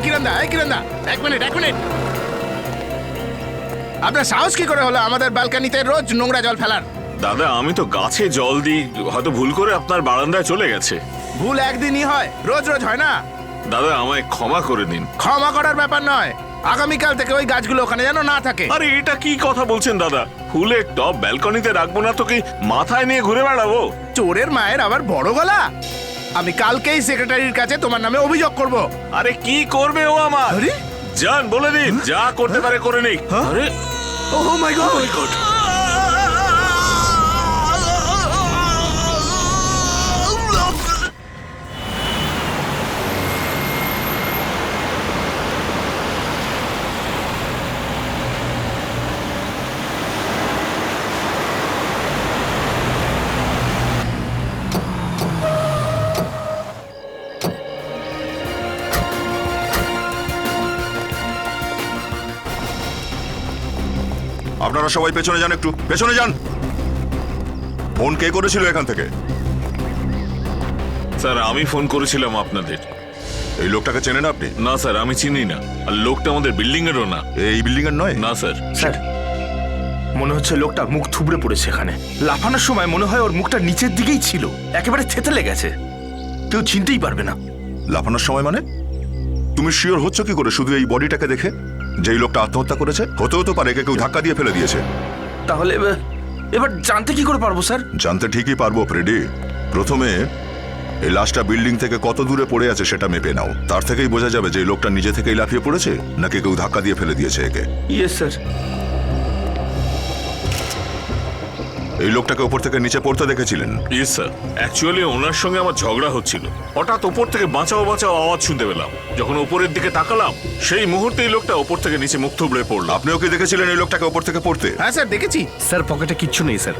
কিরণদা, এক মিনিট। আপনার সাহস কি করে হলো আমাদের ব্যালকনিতে রোজ নোংরা জল ফেলার? দাদা আমি তো গাছে জল দিই, হয়তো ভুল করে আপনার বারান্দায় চলে গেছে। ভুল একদিনই হয়, রোজ হয় না। দাদা আমায় ক্ষমা করে দিন। ক্ষমা করার ব্যাপার নয়, আগামীকাল থেকে ওই গাছগুলো ওখানে যেন না থাকে। আরে এটা কি কথা বলছেন দাদা? ফুলের টব ব্যালকনিতে রাখবো না তো কি মাথায় নিয়ে ঘুরে বেড়াবো? চোরের মায়ের আবার বড় গলা। আমি কালকেই সেক্রেটারির কাছে তোমার নামে অভিযোগ করব। আরে কি করবে ও আমার? আরে জান বলে দিন, যা করতে পারে করে নিক। আরে ও মাই গড। আপনারা সবাই পেছনে যান, একটু পেছনে যান। ফোন কে করেছিল এখান থেকে? স্যার আমি ফোন করেছিলাম আপনাদের। এই লোকটাকে চেনেন আপনি? না স্যার আমি চিনি না, আর লোকটা আমাদের বিল্ডিং এরও না। এই বিল্ডিং এর নয়? না স্যার। স্যার মনে হচ্ছে লোকটা মুখ থুবড়ে পড়েছে এখানে। লাফানোর সময় মনে হয় ওর মুখটা নিচের দিকেই ছিল, একেবারে থেতলে গেছে, কেউ চিনতেই পারবে না। লাফানোর সময় মানে? তুমি শিওর হচ্ছ কি করে শুধু এই বডিটাকে দেখে যেই লোকটা আত্মহত্যা করেছে? হতেও তো পারে একে কেউ ধাক্কা দিয়ে ফেলে দিয়েছে। তাহলে এবার জানতে কি করে পারবো স্যার? জানতে ঠিকই পারবো ফ্রেডি। প্রথমে এই লাশটা বিল্ডিং থেকে কত দূরে পড়ে আছে সেটা মেপে নাও, তার থেকেই বোঝা যাবে যে এই লোকটা নিজে থেকেই লাফিয়ে পড়েছে নাকি কেউ ধাক্কা দিয়ে ফেলে দিয়েছে একে। Yes sir. এই লোকটাকে উপর থেকে নিচে পড়তে দেখেছিলেন? ইয়েস স্যার, অ্যাকচুয়ালি ওনার সঙ্গে আমার ঝগড়া হচ্ছিল, হঠাৎ ওপর থেকে বাঁচাও আওয়াজ শুনতে পেলাম। যখন ওপরের দিকে তাকালাম সেই মুহূর্তে এই লোকটা ওপর থেকে নিচে মুখ থুবড়ে পড়লো। আপনিও কি দেখেছিলেন এই লোকটাকে ওপর থেকে পড়তে? হ্যাঁ স্যার দেখেছি। স্যার পকেটে কিচ্ছু নেই স্যার,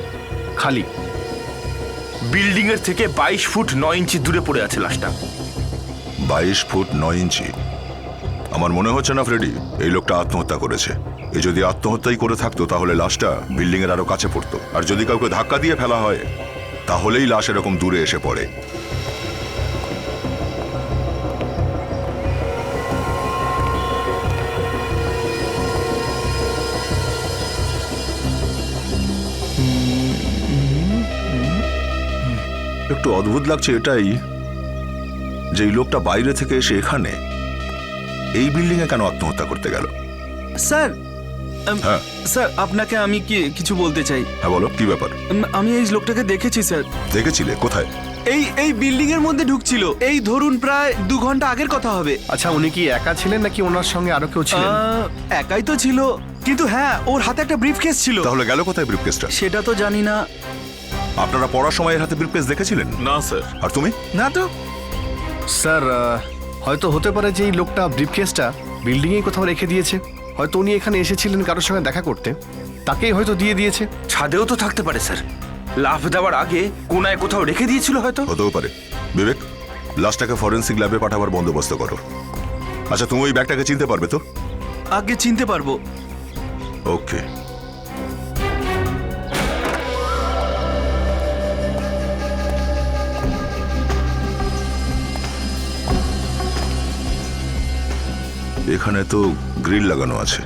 খালি। বিল্ডিং এর থেকে 22 ফুট 9 ইঞ্চি দূরে পড়ে আছে লাশটা। 22 ফুট 9 ইঞ্চি? আমার মনে হচ্ছে না ফ্রেডি এই লোকটা আত্মহত্যা করেছে। এ যদি আত্মহত্যাই করে থাকতো তাহলে লাশটা বিল্ডিং এর আরো কাছে পড়তো, আর যদি কাউকে ধাক্কা দিয়ে ফেলা হয় তাহলেই লাশ এরকম দূরে এসে পড়ে। একটু অদ্ভুত লাগছে এটাই যে এই লোকটা বাইরে থেকে এসে এখানে এই বিল্ডিং এ কেন আত্মহত্যা করতে গেল? স্যার হ্যাঁ স্যার আপনাকে আমি কিছু বলতে চাই। হ্যাঁ বলো, কি ব্যাপার? আমি এই লোকটাকে দেখেছি স্যার। দেখেছিলে? কোথায়? এই বিল্ডিং এর মধ্যে ঢুকছিল, এই ধরুন প্রায় 2 ঘন্টা আগের কথা হবে। আচ্ছা উনি কি একা ছিলেন নাকি ওনার সঙ্গে আরো কেউ ছিলেন? একাই তো ছিল, কিন্তু হ্যাঁ ওর হাতে একটা ব্রিফকেস ছিল। তাহলে গেল কোথায় ব্রিফকেসটা? সেটা তো জানি না। আপনারা পড়ার সময় এর হাতে ব্রিফকেস দেখেছিলেন? না স্যার। আর তুমি? না তো স্যার হয়তো হতে পারে যে এই লোকটা ব্রিফকেসটা বিল্ডিংয়ে কোথাও রেখে দিয়েছে। হয়তো উনি এখানে এসেছিলেন কারোর সঙ্গে দেখা করতে, তাকেই হয়তো দিয়ে দিয়েছে। ছাদেও তো থাকতে পারে স্যার, লাফ দেওয়ার আগে কোনায় কোথাও রেখে দিয়েছিল হয়তো। হতেও পারে। বিবেক, লাশটাকে ফরেন্সিক ল্যাবে পাঠাবার বন্দোবস্ত করো। আচ্ছা তুমি ওই ব্যাগটাকে চিনতে পারবে তো? আগে চিনতে পারবো। ওকে। এখানে তো গ্রিল লাগানো আছে।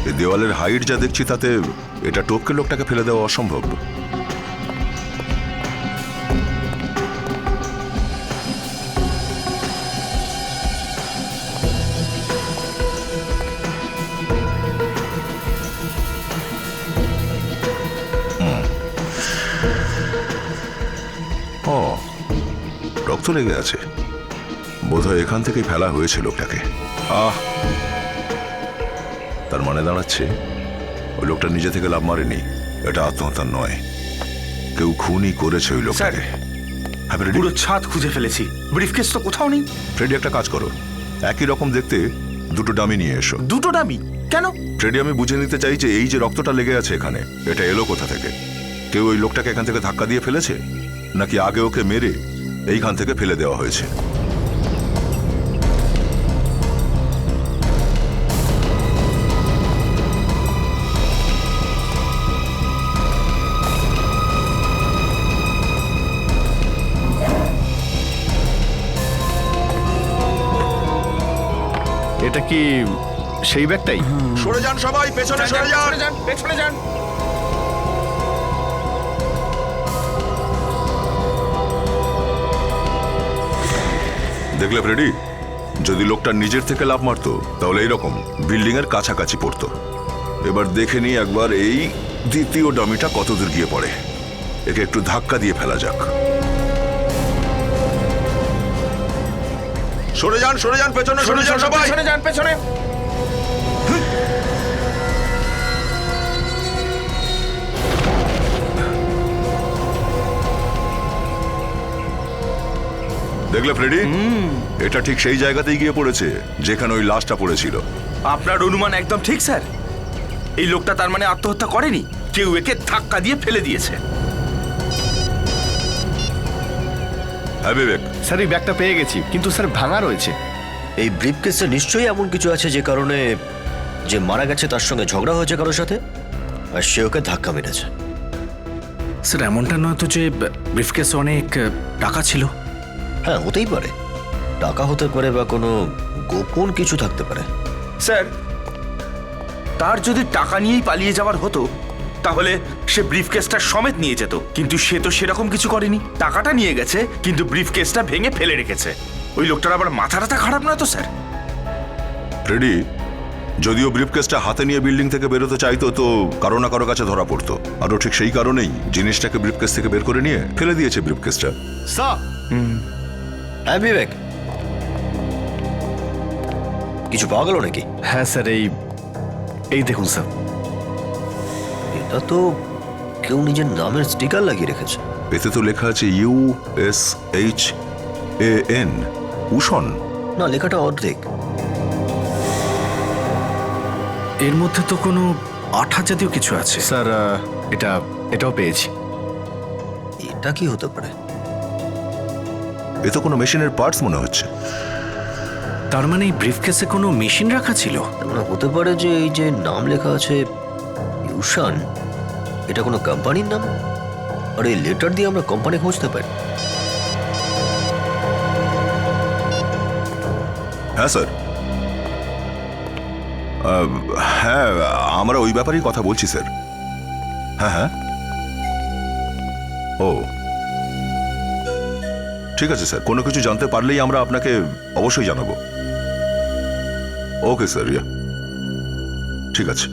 এই দেওয়ালের হাইট যা দেখছি তাতে এটা টপকে লোকটাকে ফেলে দেওয়া অসম্ভব। ও, রক্ত লেগে আছে, বোধহয় এখান থেকেই ফেলা হয়েছে লোকটাকে। তার মানে দাঁড়াচ্ছে ওই লোকটা নিজে থেকে লাভ মারেনি, এটা আত্মহত্যা নয়, কেউ খুনই করেছে ওই লোকটাকে। হ্যাঁ ফ্রেডি, পুরো ছাদ খুঁজে ফেলেছি, ব্রিফকেস তো কোথাও নেই। ফ্রেডি একটা কাজ করো, একই রকম দেখতে 2টো ডামি নিয়ে এসো। 2টো ডামি কেন? ফ্রেডি আমি বুঝে নিতে চাই যে এই যে রক্তটা লেগে আছে এখানে, এটা এলো কোথা থেকে? কেউ ওই লোকটাকে এখান থেকে ধাক্কা দিয়ে ফেলেছে নাকি আগে ওকে মেরে এইখান থেকে ফেলে দেওয়া হয়েছে? এটা কি সেই ব্যাগটাই? সরে যান সবাই, পেছনে সরে যান। পেছনে যান। দেখলে ফ্রেডি, যদি লোকটা নিজের থেকে লাফ মারতো তাহলে এইরকম বিল্ডিং এর কাছাকাছি পড়তো। এবার দেখে নি একবার এই দ্বিতীয় ডামিটা কতদূর গিয়ে পড়ে। একে একটু ধাক্কা দিয়ে ফেলা যাক। সরে যান, পেছনে সরে যান সবাই। পেছনে যান, পেছনে। দেখলে ফ্রেডি, এটা ঠিক সেই জায়গাতেই গিয়ে পড়েছে যেখানে ওই লাশটা পড়েছিল। আপনার অনুমান একদম ঠিক স্যার। এই লোকটা তার মানে আত্মহত্যা করেনি, কেউ একে ধাক্কা দিয়ে ফেলে দিয়েছে। হ্যাঁ বিবেক, স্যার এই ব্যাগটা পেয়ে গেছি, কিন্তু স্যার ভাঙা রয়েছে। এই ব্রিফকেসে নিশ্চয়ই এমন কিছু আছে যে কারণে যে মারা গেছে তার সঙ্গে ঝগড়া হয়েছে কারোর সাথে, আর সে ওকে ধাক্কা মেরেছে। স্যার এমনটা নয় তো যে ব্রিফকেসে অনেক টাকা ছিল? হ্যাঁ, হতেই পারে। টাকা হতে পারে বা কোনো গোপন কিছু থাকতে পারে। স্যার, তার যদি টাকা নিয়েই পালিয়ে যাওয়ার হতো তাহলে সে ব্রিফকেসটা সমেত নিয়ে যেত, কিন্তু সে তো সেরকম কিছু করেনি। টাকাটা নিয়ে গেছে কিন্তু ব্রিফকেসটা ভেঙে ফেলে রেখেছে। ওই লোকটার আবার মাথাটা খারাপ নয় তো স্যার? ফ্রেডি, যদিও ব্রিফকেসটা হাতে নিয়ে বিল্ডিং থেকে বেরোতে চাইতো তো কারো না কারো কাছে ধরা পড়তো। আরও ঠিক সেই কারণেই জিনিসটাকে ব্রিফকেস থেকে বের করে নিয়ে ফেলে দিয়েছে ব্রিফকেসটা। স্যার হ্যাঁ বিবেক, কিছু পাওয়া গেল নাকি? হ্যাঁ স্যার, এই দেখুন স্যার। এটা তো কেউ নিজের নামের স্টিকার লাগিয়ে রেখেছে। এতে তো লেখা আছে USHAN, উষণ। না, লেখাটা অর্ধেক। এর মধ্যে তো কোনো আঠা জাতীয় কিছু আছে। স্যার এটাও পেয়েছি। এটা কি হতে পারে? এ তো কোনো মেশিনের পার্টস মনে হচ্ছে। তার মানে এই ব্রিফকেসে কোনো মেশিন রাখা ছিল? তার মানে হতে পারে যে এই যে নাম লেখা আছে ইউশান, এটা কোনো কোম্পানির নাম, আর এই লেটার দিয়ে আমরা কোম্পানি খুঁজতে পারি। হ্যাঁ স্যার, হ্যাঁ আমরা ওই ব্যাপারেই কথা বলছি স্যার। হ্যাঁ হ্যাঁ, ও ঠিক আছে স্যার, কোনো কিছু জানতে পারলেই আমরা আপনাকে অবশ্যই জানাবো। ওকে স্যার, ইয়া ঠিক আছে।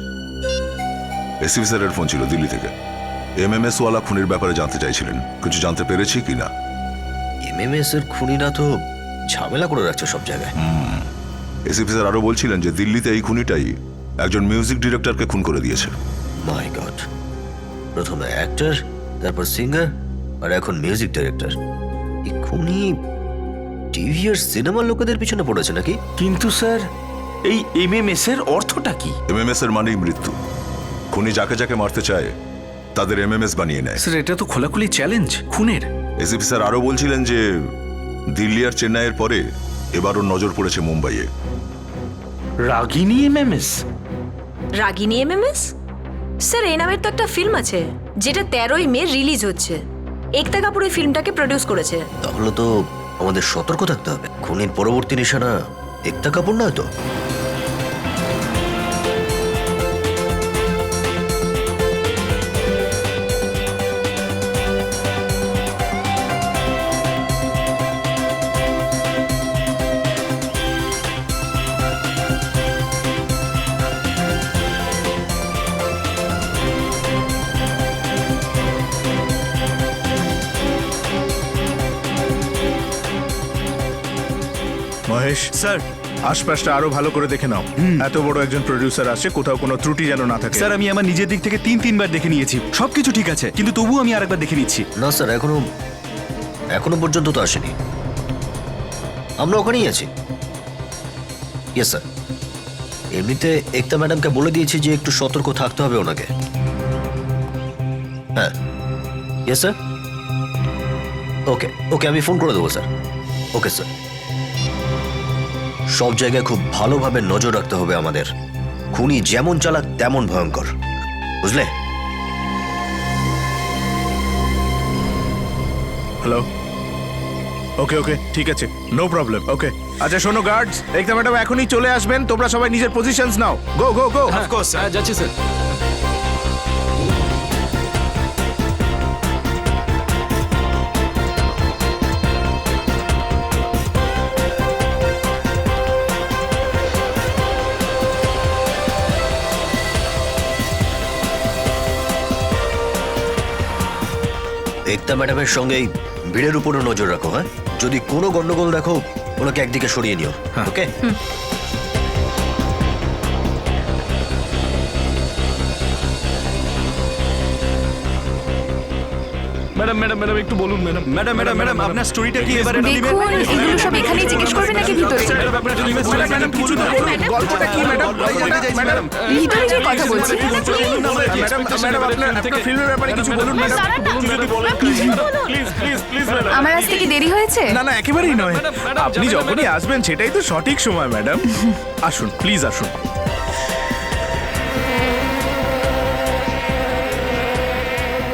এসিপি স্যারের ফোন ছিল দিল্লি থেকে। MMS ওয়ালা খুনের ব্যাপারে জানতে চাইছিলেন, কিছু জানতে পেরেছি কি না? MMS এর খুনিরা তো ঝামেলা করে রাখছে সব জায়গায়। এসিপি স্যার আরো বলছিলেন যে দিল্লিতে এই খুনিটাই একজন মিউজিক ডিরেক্টরকে খুন করে দিয়েছে। মাই গড, প্রথমে অ্যাক্টর, তারপর সিঙ্গার, আর এখন মিউজিক ডাইরেক্টর। এই খুনি টিভি আর সিনেমার লোকেদের পিছনে পড়েছে নাকি? কিন্তু স্যার, এই MMS এর অর্থটা কি? MMS এর মানেই মৃত্যু। খুনি যাকে যাকে মারতে চায় তাদের MMS বানিয়ে নেয়। স্যার এটা তো খোলাখুলি চ্যালেঞ্জ খুনের। এসিপি স্যার আরো বলছিলেন যে দিল্লি আর চেন্নাইয়ের পরে এবারও নজর পড়েছে মুম্বাইয়ে। রাগিনী MMS? রাগিনী এমএমএস? স্যার এই নামের তো একটা ফিল্ম আছে যেটা 13ই মে রিলিজ হচ্ছে। একতা কাপুর এই ফিল্মটাকে প্রডিউস করেছে। তাহলে তো আমাদের সতর্ক থাকতে হবে। খুনির পরবর্তী নিশানা একতা কাপুর নয় তো? মহেশ স্যার, আশপাশটা আরো ভালো করে দেখে নাও। এত বড় একজন প্রডিউসার আসছে, কোথাও কোনো ত্রুটি যেন না থাকে। স্যার আমি আমার নিজের দিক থেকে 3-3 বার দেখে নিয়েছি, সবকিছু ঠিক আছে, কিন্তু তবুও আমি আরেকবার দেখে নিচ্ছি। না স্যার, এখনো পর্যন্ত তো আসেনি। আমরা ওখানেই আছি। ইয়েস স্যার, এমনিতে একতা ম্যাডামকে বলে দিয়েছি যে একটু সতর্ক থাকতে হবে ওনাকে। হ্যাঁ, ইয়েস স্যার। ওকে ওকে, আমি ফোন করে দেবো স্যার। Okay sir. সব জায়গায় খুব ভালোভাবে নজর রাখতে হবে আমাদের। খুনি যেমন চালাক তেমন ভয়ঙ্কর, বুঝলে? হ্যালো, ওকে ওকে ঠিক আছে, নো প্রবলেম। ওকে আচ্ছা শোনো গার্ডস, একদম ম্যাডাম এখনই চলে আসবেন, তোমরা সবাই নিজের পজিশনস নাও। গো গো গো। যাচ্ছি স্যার। একতা ম্যাডামের সঙ্গে এই ভিড়ের উপরও নজর রাখো, হ্যাঁ? যদি কোনো গন্ডগোল দেখো ওনাকে একদিকে সরিয়ে নিও, ওকে? ম্যাডাম ম্যাডাম ম্যাডাম একটু বলুন ম্যাডাম। ম্যাডাম ম্যাডাম ম্যাডাম আপনার স্টোরিটা কি এবারে দেখুন এগুলো সব এখানেই জিজ্ঞেস করবে নাকি ভিতরে? ম্যাডাম কিছু তো বলুন, গল্পটা কি ম্যাডাম? ম্যাডাম ভিতরে যে কথা বলছি। ম্যাডাম ম্যাডাম আপনার ফিল্মের ব্যাপারে কিছু বলুন ম্যাডাম। কিছু যদি বলেন প্লিজ প্লিজ প্লিজ ম্যাডাম। আমার আসতে কি দেরি হয়েছে? না না একেবারেই নয়, আপনি যখনই আসবেন সেটাই তো সঠিক সময় ম্যাডাম। আসুন প্লিজ আসুন।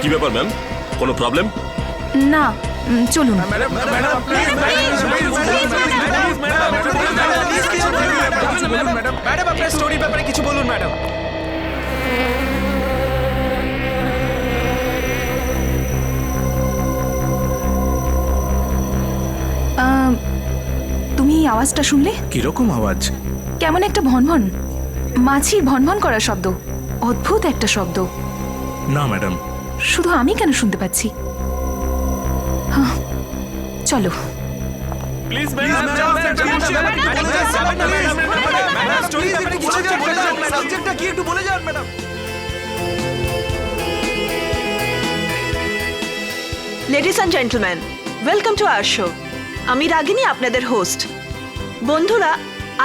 কি ব্যাপার ম্যাম, কোনো প্রবলেম? না চলুন। Madam madam please madam. Madam আপনার স্টোরির ব্যাপারে কিছু বলুন ম্যাডাম। তুমি এই আওয়াজটা শুনলে? কিরকম আওয়াজ? কেমন একটা ভনভন, মাছির ভনভন করার শব্দ। অদ্ভুত একটা শব্দ। না ম্যাডাম। শুধু আমি কেন শুনতে পাচ্ছি? হ্যাঁ, চলো। Please madam. সাবজেক্টটা কি একটু বলে যান madam. Ladies and gentleman, welcome to our show. আমি রাগিনী, আপনাদের হোস্ট। বন্ধুরা,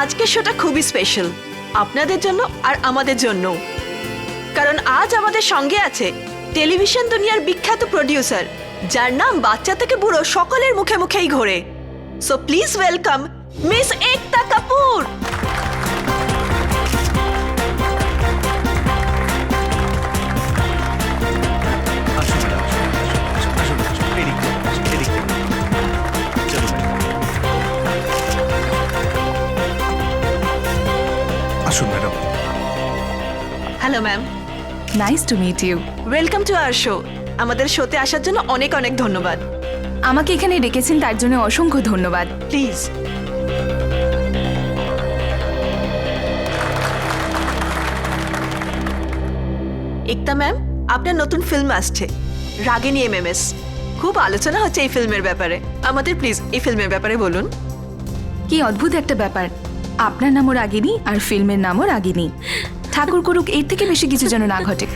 আজকের শোটা খুবই স্পেশাল আপনাদের জন্য আর আমাদের জন্য, কারণ আজ আমাদের সঙ্গে আছে টেলিভিশন দুনিয়ার বিখ্যাত প্রোডিউসার, যার নাম বাচ্চা থেকে বুড়ো সকলের মুখে মুখেই ঘোরে। So please welcome miss Ekta Kapoor. আসুন madam. Hello ma'am, nice to meet you. Welcome to our show. আমাদের শোতে আসার জন্য অনেক অনেক ধন্যবাদ। আমাকে এখানে ডেকেছেন তার জন্য অসংখ্য ধন্যবাদ। প্লিজ। একতা ম্যাম, আপনার নতুন ফিল্ম আসছে রাগিনী এমএমএস। খুব আলোচনা হচ্ছে এই ফিল্মের ব্যাপারে। আমাদের প্লিজ এই ফিল্মের ব্যাপারে বলুন। কি অদ্ভুত একটা ব্যাপার, আপনার নামও রাগিনী আর ফিল্মের নামও রাগিনী। ঠাকুর করুক এর থেকে বেশি কিছু যেন না ঘটে।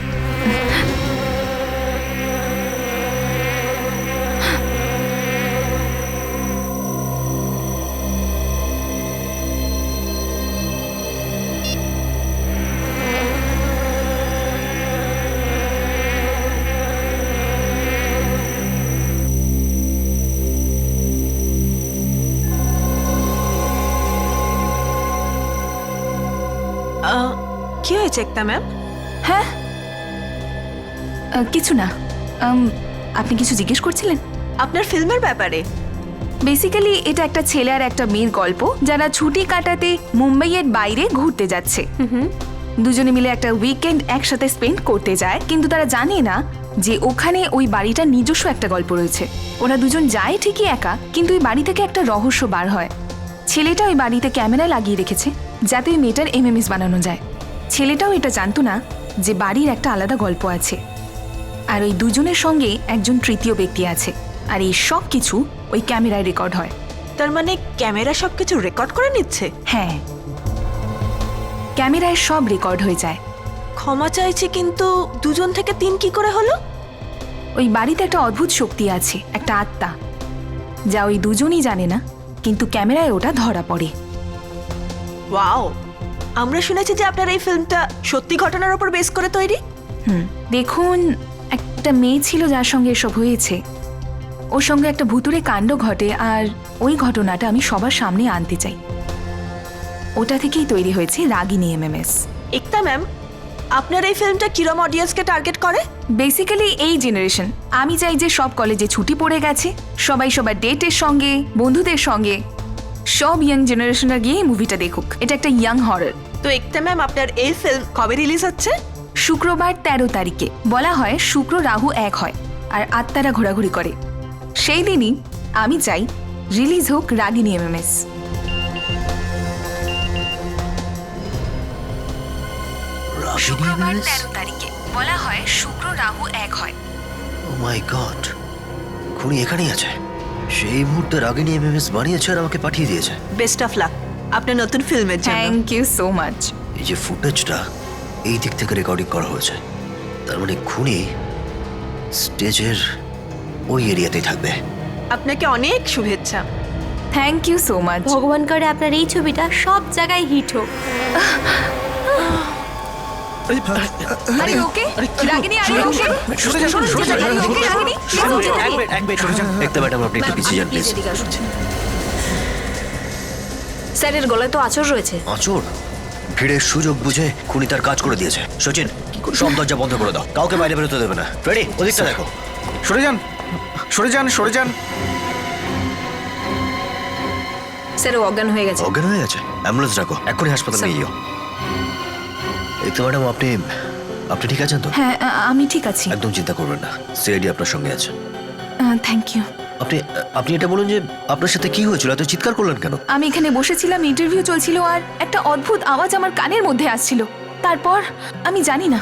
কি হয়েছে একতা ম্যাম? হ্যাঁ কিছু না। আপনি কিছু জিজ্ঞেস করছিলেন? আপনার ফিল্মের ব্যাপারে। বেসিক্যালি এটা একটা ছেলে আর একটা মেয়ের গল্প, যারা ছুটি কাটাতে মুম্বাইয়ের বাইরে ঘুরতে যাচ্ছে। দুজনে মিলে একটা উইকেন্ড একসাথে স্পেন্ড করতে যায়, কিন্তু তারা জানে না যে ওখানে ওই বাড়িটার নিজস্ব একটা গল্প রয়েছে। ওরা দুজন যায় ঠিকই একা, কিন্তু ওই বাড়ি থেকে একটা রহস্য বার হয়। ছেলেটা ওই বাড়িতে ক্যামেরা লাগিয়ে রেখেছে যাতে ওই মেয়েটার এমএমএস বানানো যায়। ছেলেটাও এটা জানতো না যে বাড়ির একটা আলাদা গল্প আছে, আর ওই দুজনের সঙ্গে একজন তৃতীয় ব্যক্তি আছে, আর এই সব কিছু ওই ক্যামেরায় রেকর্ড হয়। তার মানে ক্যামেরা সবকিছু রেকর্ড করে নিচ্ছে? হ্যাঁ, ক্যামেরায় সব রেকর্ড হয়ে যায়। ক্ষমা চাইছি, কিন্তু 2 থেকে 3 কি করে হলো? ওই বাড়িতে একটা অদ্ভুত শক্তি আছে, একটা আত্মা, যা ওই দুজনই জানে না, কিন্তু ক্যামেরায় ওটা ধরা পড়ে। ওয়াও, আমরা শুনেছি যে আপনার এই ফিল্মটা সত্যি ঘটনার উপর বেস করে তৈরি। দেখুন, একটা মেয়ে ছিল যার সঙ্গে এসব হয়েছে। ওর সঙ্গে একটা ভুতুড়ে কাণ্ড ঘটে, আর ওই ঘটনাটা আমি সবার সামনে আনতে চাই। ওটা থেকেই তৈরি হয়েছে রাগিনী এমএমএস। একতা ম্যাম, আপনার এই ফিল্মটা কিরম অডিয়েন্সকে টার্গেট করে? বেসিক্যালি এই জেনারেশন। আমি চাই যে সব কলেজে ছুটি পড়ে গেছে, সবাই সবার ডেটের সঙ্গে, বন্ধুদের সঙ্গে, সব ইয়াং জেনারেশনরা গিয়ে মুভিটা দেখুক। এটা একটা ইয়াং হরর। তো একতা ম্যাম, আপনার এই ফিল্ম কবে রিলিজ হচ্ছে? শুক্রবার 13 তারিখে। বলা হয় শুক্র রাহু এক হয় আর আত্মারা ঘোরাঘুরি করে। সেই দিনই আমি চাই রিলিজ হোক রাগিনী MMS। শুক্রবার 13 তারিখে। বলা হয় শুক্র রাহু এক হয়। ও মাই গড, খুনি এখানেই আছে। সেই মুহূর্তে রাগিনী MMS বানিয়েছে আর আমাকে পাঠিয়ে দিয়েছে। বেস্ট অফ লাক আপনার নতুন ফিল্মের জন্য। Thank you so much. এই যে ফুটেজটা এই দিক থেকে রেকর্ডিং করা হয়েছে, তার মানে খুনি স্টেজের ওই এরিয়াতেই থাকবে। আপনাকে অনেক শুভেচ্ছা। Thank you so much. ভগবান করে আপনার এই ছবিটা সব জায়গায় হিট হোক। আরে ওকে রাগিনী, আরে ওকে দেখতে ম্যাডাম, আপনি একটু পিছিয়ে যান প্লিজ। স্যারের গলায় তো আঁচড় রয়েছে। আঁচড়? ভিড়ের সুযোগ বুঝে খুনি তার কাজ করে দিয়েছে। সচিন, সব দরজা বন্ধ করে দাও, কাউকে বাইরে বেরোতে দেবে না। রেডি? ওদিকটা দেখো। সরে যান, সরে যান, সরে যান। স্যার অজ্ঞান হয়ে গেছে। অজ্ঞান হয়ে গেছে? অ্যাম্বুলেন্স রাখো, এক্ষুনি হাসপাতালে নিয়ে যাও। এই তো ম্যাডাম, আপনি ঠিক আছেন তো? হ্যাঁ, আমি ঠিক আছি। একদম চিন্তা করবেন না, সিআইডি আপনার সঙ্গে আছে। Thank you. আপনি এটা বলুন যে আপনার সাথে কি হয়েছিল, এত চিৎকার করলেন কেন? আমি এখানে বসেছিলাম, ইন্টারভিউ চলছিল আর একটা অদ্ভুত আওয়াজ আমার কানের মধ্যে আসছিল। তারপর আমি জানি না,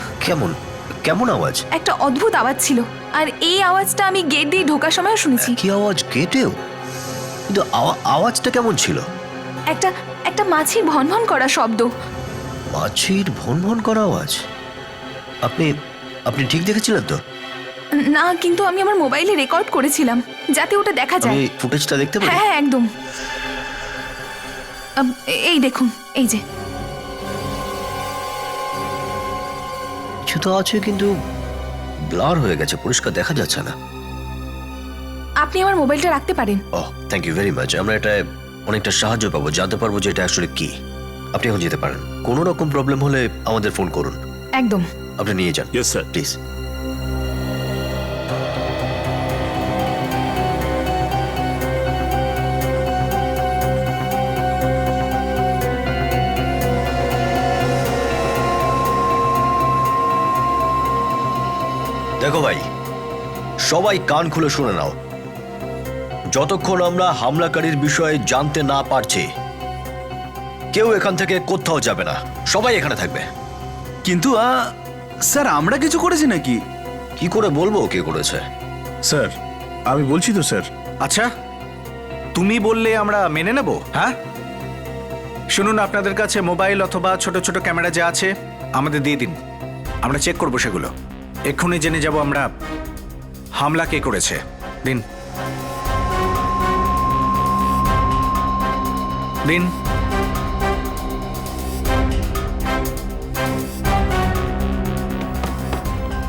কেমন আওয়াজ? একটা অদ্ভুত আওয়াজ ছিল। আর এই আওয়াজটা আমি গেট দিয়ে ঢোকার সময় শুনেছি। কি আওয়াজ? গেটেও? কিন্তু আওয়াজটা কেমন ছিল? একটা মাছির ভনভন করা শব্দ। মাছির ভনভন করা আওয়াজ? আপনি ঠিক দেখেছিলেন তো? না, কিন্তু আমি আমার মোবাইলে রেকর্ড করেছিলাম যাতে ওটা দেখা যায়। আমি ফুটেজটা দেখতে পারি? হ্যাঁ, একদম। এই দেখুন, এই যে কিছু তো আছে কিন্তু ব্লার হয়ে গেছে, পরিষ্কার দেখা যাচ্ছে না। আপনি আমার মোবাইলটা রাখতে পারেন? ওহ, থ্যাংক ইউ ভেরি মাচ। আমরা এটা অনেকটা সাহায্য পাবো, জানতে পারবো যে এটা আসলে কি। আপনি এখন যেতে পারেন। কোনো রকম প্রবলেম হলে আমাদের ফোন করুন। একদম। আপনি নিয়ে যান। Yes sir. প্লিজ। দেখো ভাই, সবাই কান খুলে শুনে নাও। যতক্ষণ আমরা হামলাকারীর বিষয়ে জানতে না পারছি, কেউ এখান থেকে কোথাও যাবে না, সবাই এখানে থাকবে। কিন্তু স্যার, আমরা কিছু করেছি নাকি? কি করে বলবো কে করেছে? স্যার, আমি বলছি তো স্যার। আচ্ছা, তুমি বললে আমরা মেনে নেব? হ্যাঁ, শুনুন, আপনাদের কাছে মোবাইল অথবা ছোট ছোট ক্যামেরা যা আছে আমাদের দিয়ে দিন, আমরা চেক করবো সেগুলো। এক্ষুনি জেনে যাব আমরা হামলা কে করেছে। দিন দিন।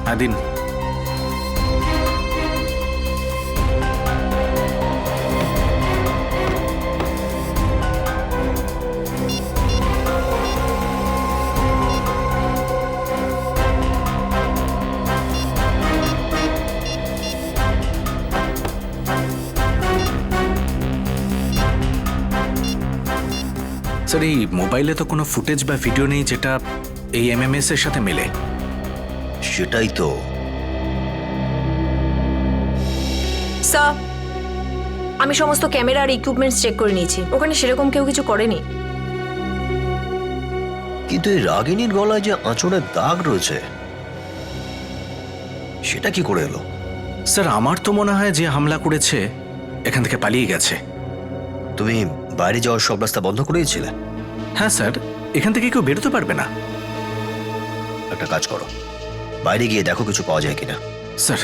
হ্যাঁ, দিন। স্যার, এই মোবাইলে তো কোনো ফুটেজ বা ভিডিও নেই যেটা এই MMS এর সাথে মেলে। সেটাই তো। স্যার, আমি সমস্ত ক্যামেরা আর ইকুইপমেন্টস চেক করে নিয়েছি, ওখানে সেরকম কেউ কিছু করেনি। কিন্তু এই রাগিনীর গলায় যে আঁচড়ের দাগ রয়েছে, সেটা কি করে এলো? স্যার, আমার তো মনে হয় যে হামলা করেছে এখান থেকে পালিয়ে গেছে। তুমি বাইরে যাওয়ার সব রাস্তা বন্ধ করে দিয়েছিলে? হ্যাঁ স্যার, এখান থেকে কেউ বেরোতে পারবে না। একটা কাজ করো, বাইরে গিয়ে দেখো কিছু পাওয়া যায় কিনা। স্যার,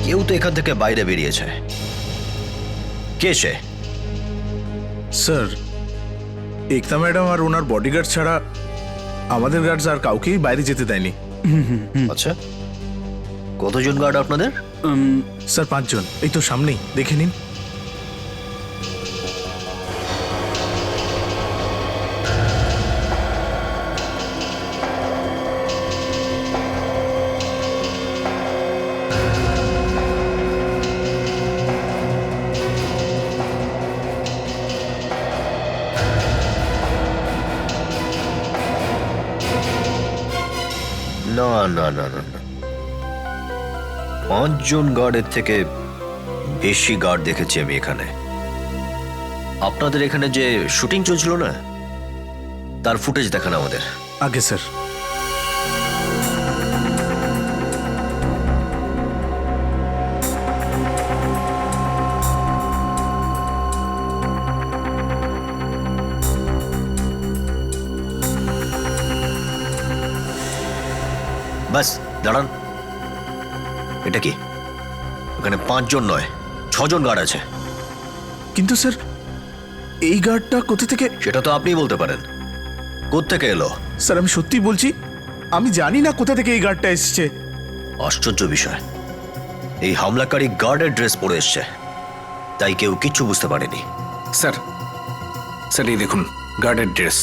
কেউ তো এখান থেকে বাইরে বেরিয়েছে। কে সে? স্যার, একতা ম্যাডাম আর ওনার বডিগার্ড ছাড়া আমাদের গার্ডস আর কাউকেই বাইরে যেতে দেয়নি। আচ্ছা, কতজন গার্ড আপনাদের? স্যার 5 জন। এই তো সামনেই, দেখে নিন। না না না না 5 জন গার্ডের থেকে বেশি গার্ড দেখেছি আমি এখানে। আপনাদের এখানে যে শুটিং চলছিল না, তার ফুটেজ দেখান আমাদের। আগে স্যার। বাস দাঁড়ান। এটা কি? ওখানে 5 জন নয় 6 জন গার্ড আছে। কিন্তু স্যার এই গার্ডটা কোথা থেকে? সেটা তো আপনিই বলতে পারেন। কোত্থেকে এলো? স্যার আমি সত্যি বলছি, আমি জানি না কোথা থেকে এই গার্ডটা এসেছে। আশ্চর্য বিষয়, এই হামলাকারী গার্ডের ড্রেস পরে এসছে, তাই কেউ কিচ্ছু বুঝতে পারেনি। স্যার, স্যার এই দেখুন গার্ডের ড্রেস,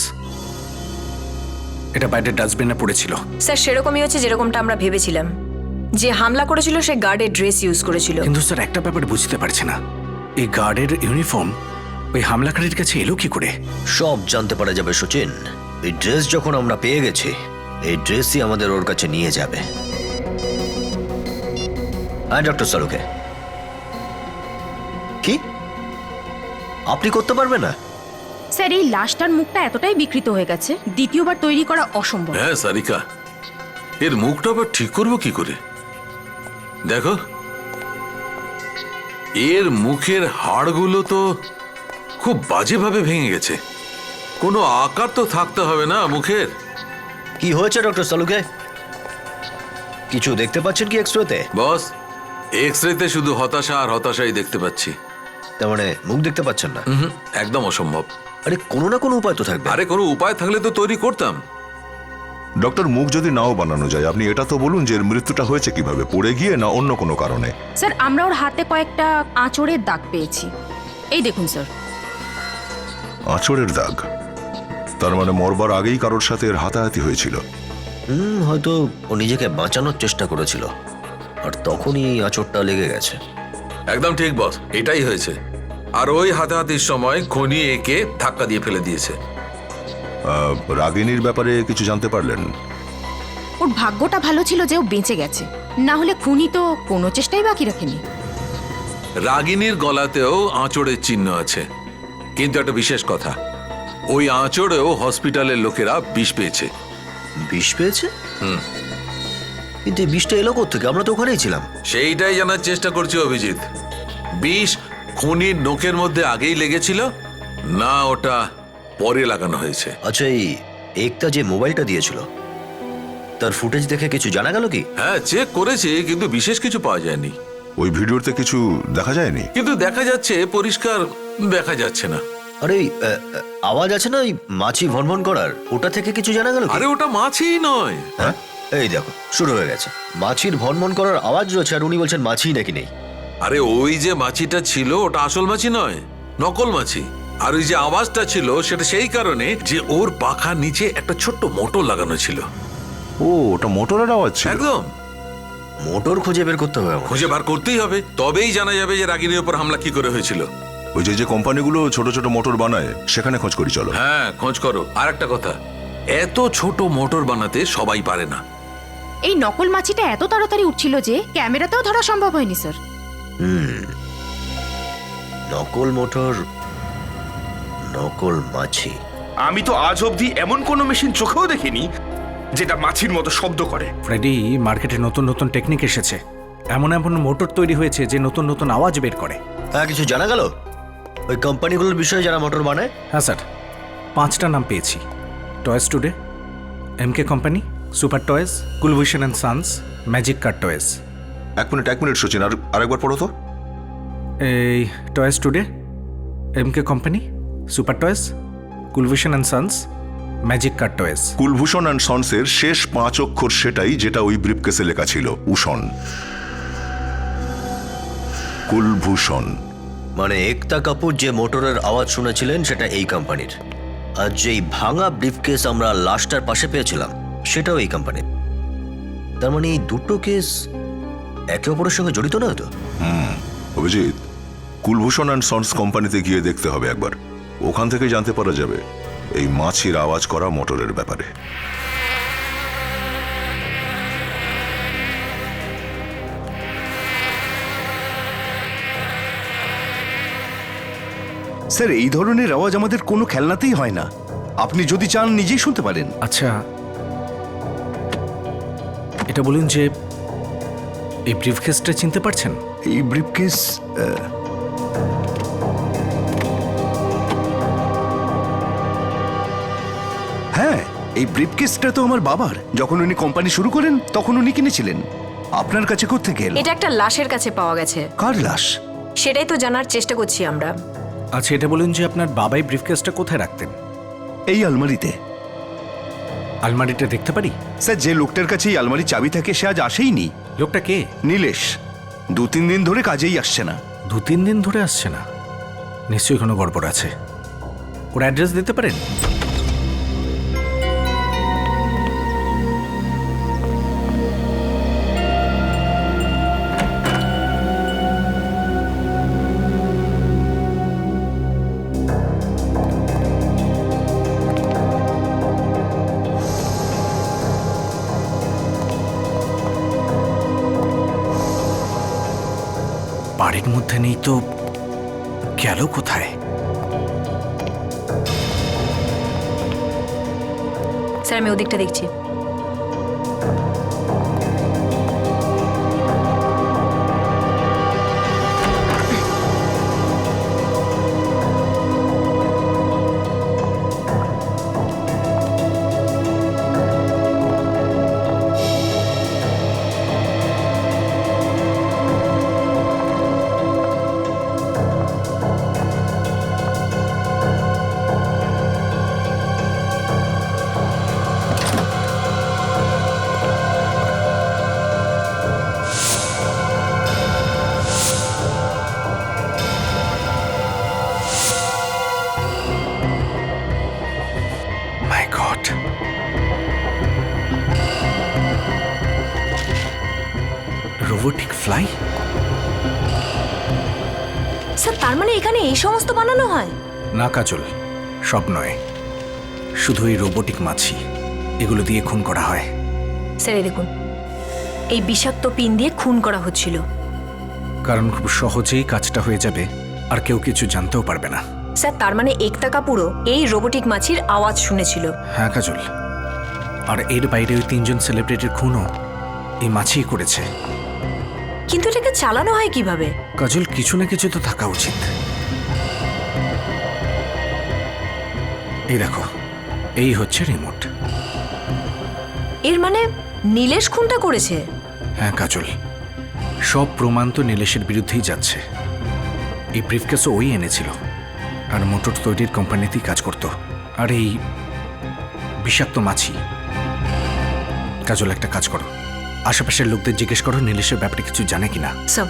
এটা বাইরের ডাস্টবিনে পড়েছিল। স্যার সেরকমই হচ্ছে যেরকমটা আমরা ভেবেছিলাম। যে হামলা করেছিল সে গার্ডের ড্রেস ইউজ করেছিল। কিন্তু স্যার একটা ব্যাপার বুঝতে পারছি না, এই গার্ডের ইউনিফর্ম ওই হামলাকারীর কাছে এলো কি করে? সব জানতে পারা যাবে সচিন। এই ড্রেস যখন আমরা পেয়ে গেছি, এই ড্রেসই আমাদের ওর কাছে নিয়ে যাবে। হ্যাঁ ডক্টর সালুকে, কি আপনি করতে পারবেন না? স্যার এই লাশটার মুখটা এতটাই বিকৃত হয়ে গেছে, দ্বিতীয়বার তৈরি করা অসম্ভব। হ্যাঁ সারিকা, এর মুখটা আবার ঠিক করবো কি করে? দেখো, এর মুখের হাড়গুলো তো খুব বাজেভাবে ভেঙে গেছে। কোনো আকার তো থাকতে হবে না মুখের। কি হয়েছে ডক্টর সালুকে? কিছু দেখতে পাচ্ছেন কি এক্সরেতে? বস, এক্সরেতে শুধু হতাশা আর হতাশাই দেখতে পাচ্ছি। তার মানে মুখ দেখতে পাচ্ছেন না? একদম অসম্ভব। আরে কোনো না কোনো উপায় তো থাকবে। আরে কোনো উপায় থাকলে তো তৈরি করতাম। ডক্টর, মুখ যদি নাও বানানো যায়, আপনি এটা তো বলুন যে এর মৃত্যুটা হয়েছে কিভাবে, পড়ে গিয়ে না অন্য কোনো কারণে? স্যার আমরা ওর হাতে কয়েকটা আঁচড়ের দাগ পেয়েছি, এই দেখুন স্যার। আঁচড়ের দাগ? তার মানে মরবার আগেই কারোর সাথে এর হাতাহাতি হয়েছিল। হয়তো ও নিজেকে বাঁচানোর চেষ্টা করেছিল, আর তখনই এই আঁচড়টা লেগে গেছে। একদম ঠিক বস, এটাই হয়েছে। আর ওই হাতাহাতির সময় খনি একে ধাক্কা দিয়ে ফেলে দিয়েছে। রাগিনীর ব্যাপারে কিছু জানতে পারলেন? ওর ভাগ্যটা ভালো ছিল যে ও বেঁচে গেছে, না হলে খুনি তো কোনো চেষ্টাই বাকি রাখেনি। রাগিনীর গলাতেও আঁচড়ের চিহ্ন আছে, কিন্তু একটা বিশেষ কথা, ওই আঁচড়েও হসপিটালের লোকেরা বিষ পেয়েছে। বিষ পেয়েছে? কিন্তু এই বিষটা এলো কোত্থেকে? আমরা তো ওখানেই ছিলাম। সেইটাই জানার চেষ্টা করছি অভিজিৎ। বিষ খনির নোকের মধ্যে আগেই লেগেছিল না ওটা পরে লাগানো হয়েছে? আচ্ছা, এই একতা যে মোবাইলটা দিয়েছিল তার ফুটেজ দেখে কিছু জানা গেল কি? হ্যাঁ, চেক করেছি, কিন্তু বিশেষ কিছু পাওয়া যায়নি। ওই ভিডিওতে কিছু দেখা যায়নি? কিন্তু দেখা যাচ্ছে, পরিষ্কার দেখা যাচ্ছে না। আরে আওয়াজ আছে না ওই মাছি ভনভন করার, ওটা থেকে কিছু জানা গেল? আরে ওটা মাছিই নয়। হ্যাঁ, এই দেখো শুরু হয়ে গেছে। মাছির ভনভন করার আওয়াজ রয়েছে, আর উনি বলছেন মাছি নাকি নেই। আরে ওই যে মাছিটা ছিল ওটা আসল মাছি নয়, নকল মাছি। আর ওই যে আওয়াজটা ছিল সেটা সেই কারণে যে ওর পাখার নিচে একটা ছোট্ট মোটর লাগানো ছিল। ও, ওটা মোটরের আওয়াজ ছিল? একদম। মোটর খুঁজে বের করতে হবে। খুঁজে বার করতেই হবে, তবেই জানা যাবে যে রাগিনীর উপর হামলা কি করে হয়েছিল। ওই যে কোম্পানিগুলো ছোট ছোট মোটর বানায়, সেখানে খোঁজ করি চলো। হ্যাঁ, খোঁজ করো। আর একটা কথা, এত ছোট মোটর বানাতে সবাই পারে না। এই নকল মাছিটা এত তাড়াতাড়ি উঠছিল যে ক্যামেরাতেও ধরা সম্ভব হয়নি স্যার। নকল মোটর, নকল মাছি। আমি তো আজ অবধি এমন কোনো মেশিন চোখেও দেখিনি যেটা মাছির মতো শব্দ করে। ফ্রেডি, মার্কেটে নতুন নতুন টেকনিক এসেছে, এমন এমন মোটর তৈরি হয়েছে যে নতুন নতুন আওয়াজ বের করে। হ্যাঁ, কিছু জানা গেল ওই কোম্পানিগুলোর বিষয়ে যারা মোটর বানায়? হ্যাঁ স্যার, 5টা নাম পেয়েছি। Toys today, MK company, super toys, Kulbhushan and sons, magic car toys. এক মিনিট সচিন, আরেকবার পড়ো তো। এই toys today, MK company, super toys, Kulbhushan and sons, magic car toys. Kulbhushan and সন্সের শেষ 5 অক্ষর সেটাই যেটা ওই ব্রিফকেসে লেখা ছিল, উষণ। কুলভূষণ মানে একতা কাপুর যে মোটরের আওয়াজ শুনেছিলেন সেটা এই কোম্পানির, আর যেই ভাঙা ব্রিফকেস আমরা লাশটার পাশে পেয়েছিলাম সেটাও এই কোম্পানির। তার মানে এই দুটো কেস একে অপরের সঙ্গে জড়িত নয় তো? অভিজিৎ, কুলভূষণ অ্যান্ড সন্স কোম্পানিতে গিয়ে দেখতে হবে একবার। ওখান থেকে জানতে পারা যাবে এই মাছির আওয়াজ করা মোটরের ব্যাপারে। স্যার এই ধরনের আওয়াজ আমাদের কোনো খেলনাতেই হয় না। আপনি যদি চান নিজেই শুনতে পারেন। আচ্ছা, এটা বলুন যে এই ব্রিফকেসটা চিনতে পারছেন? এই ব্রিফকেস হ্যাঁ, এই ব্রিফকেসটা তো আমার বাবার। যখন উনি কোম্পানি শুরু করেন তখন উনি কিনেছিলেন। আপনার কাছে কোত্থেকে এলো? এটা একটা লাশের কাছে পাওয়া গেছে। কার লাশ? সেটাই তো জানার চেষ্টা করছি আমরা। আচ্ছা, এটা বলুন যে আপনার বাবাই ব্রিফকেসটা কোথায় রাখতেন? এই আলমারিতে। আলমারিটা দেখতে পারি? স্যার, যে লোকটার কাছে এই আলমারির চাবি থাকে সে আজ আসেইনি। লোকটা কে? নীলেশ। 2-3 দিন ধরে কাজেই আসছে না। 2-3 দিন ধরে আসছে না? নিশ্চয়ই কোনো গড়বড় আছে। ওর অ্যাড্রেস দিতে পারেন? বাড়ির মধ্যে নেই তো গেল কোথায়? স্যার, আমি ওদিকটা দেখছি। মাই গড! Robotic fly? স্যার, তার মানে এখানে এই সমস্ত বানানো হয়? না কাজল, সব নয়, শুধু এই রোবোটিক মাছি, এগুলো দিয়ে খুন করা হয়। স্যার, এই দেখুন, এই বিষাক্ত পিন দিয়ে খুন করা হচ্ছিল। কারণ খুব সহজেই কাজটা হয়ে যাবে আর কেউ কিছু জানতেও পারবে না। স্যার, তার মানে একতা কাপুরও এই রোবোটিক মাছির আওয়াজ শুনেছিল। হ্যাঁ কাজল, আর এর বাইরে ওই 3 জন সেলিব্রিটির খুনও এই মাছিই করেছে। কিন্তু এটাকে চালানো হয় কিভাবে? কাজল, কিছু না কিছু তো থাকা উচিত। এই দেখো, এই হচ্ছে রিমোট। এর মানে নীলেশ খুনটা করেছে? হ্যাঁ কাজল, সব প্রমাণ তো নীলেশের বিরুদ্ধেই যাচ্ছে। এই ব্রিফকেসও ওই এনেছিল, আর মোটর তৈরির কোম্পানিতেই কাজ করত। আর এই বিষাক্ত মাছি। কাজল, একটা কাজ করো, আশেপাশের লোকদের জিজ্ঞেস করো নীলেশের ব্যাপারে কিছু জানে কিনা। Sir,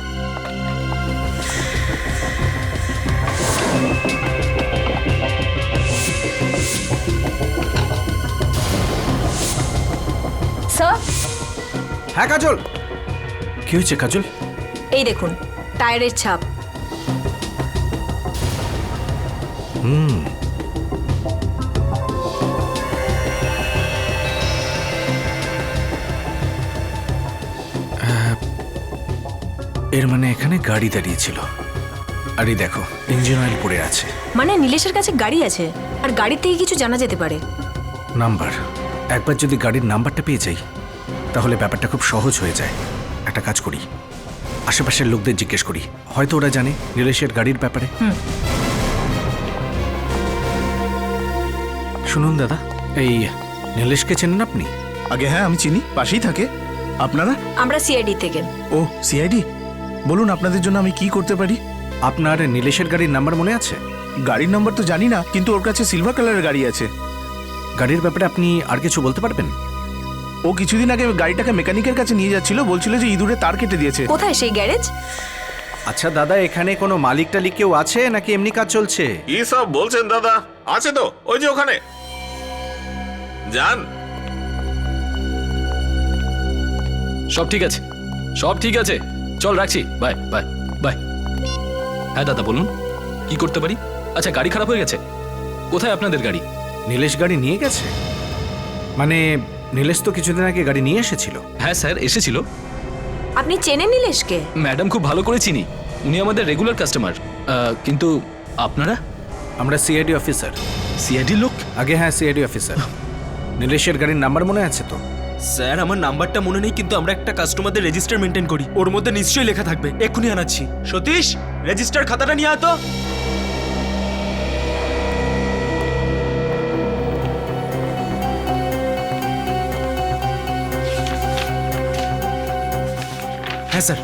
sir. হ্যাঁ কাজল, কি হয়েছে কাজল? এই দেখুন, টায়ারের ছাপ। এর মানে এখানে গাড়ি দাঁড়িয়েছিল, আর এই দেখো ইঞ্জিন অয়েল পড়ে আছে। মানে নীলেশের কাছে গাড়ি আছে, আর গাড়ির থেকে কিছু জানা যেতে পারে। নাম্বার, একবার যদি গাড়ির নাম্বারটা পেয়ে যাই তাহলে ব্যাপারটা খুব সহজ হয়ে যায়। একটা কাজ করি, আশেপাশের লোকদের জিজ্ঞেস করি, হয়তো ওরা জানে নীলেশের গাড়ির ব্যাপারে। শুনুন দাদা, এই নীলেশকে চেনেন আপনি? আগে হ্যাঁ, আমি চিনি, পাশেই থাকে। আপনারা? আমরা সিআইডি থেকে। ও, সিআইডি। বলুন, আপনাদের জন্য আমি কি করতে পারি? আপনার নীলেশের গাড়ির নাম্বার মনে আছে? গাড়ির নাম্বার তো জানি না, কিন্তু ওর কাছে সিলভার কালারের গাড়ি আছে। গাড়ির ব্যাপারে আপনি আর কিছু বলতে পারবেন? ও কিছুদিন আগে গাড়িটাকে মেকানিকের কাছে নিয়ে যাচ্ছিল, বলছিল যে ইঁদুরে তার কেটে দিয়েছে। কোথায় সেই গ্যারেজ? আচ্ছা দাদা, এখানে কোনো মালিক টালিক কেউ আছে নাকি এমনি কাজ চলছে? কি সব বলছেন দাদা? আছে তো, ওই যে ওখানে যান। সব ঠিক আছে, সব ঠিক আছে, চল রাখছি, বাই বাই বাই। হ্যাঁ দাদা বলুন, কি করতে পারি? আচ্ছা, গাড়ি খারাপ হয়ে গেছে? কোথায় আপনাদের গাড়ি? নীলেশ গাড়ি নিয়ে গেছে? মানে নীলেশ তো কিছুদিন আগে গাড়ি নিয়ে এসেছিল। হ্যাঁ স্যার, এসেছিল। আপনি চেনেন নীলেশকে? ম্যাডাম, খুব ভালো করে চিনি, উনি আমাদের রেগুলার কাস্টমার। কিন্তু আপনারা? আমরা সিআইডি অফিসার। সিআইডি লোক? আগে হ্যাঁ, সিআইডি অফিসার। নীলেশের গাড়ির নাম্বার মনে আছে তো? স্যার আমার নাম্বারটা মনে নেই, কিন্তু আমরা একটা কাস্টমারদের রেজিস্টার মেনটেন করি, ওর মধ্যে নিশ্চয়ই লেখা থাকবে। এক্ষুনি আনাচ্ছি। সতীশ, রেজিস্টার খাতাটা নিয়ে আয় তো। হ্যাঁ স্যার,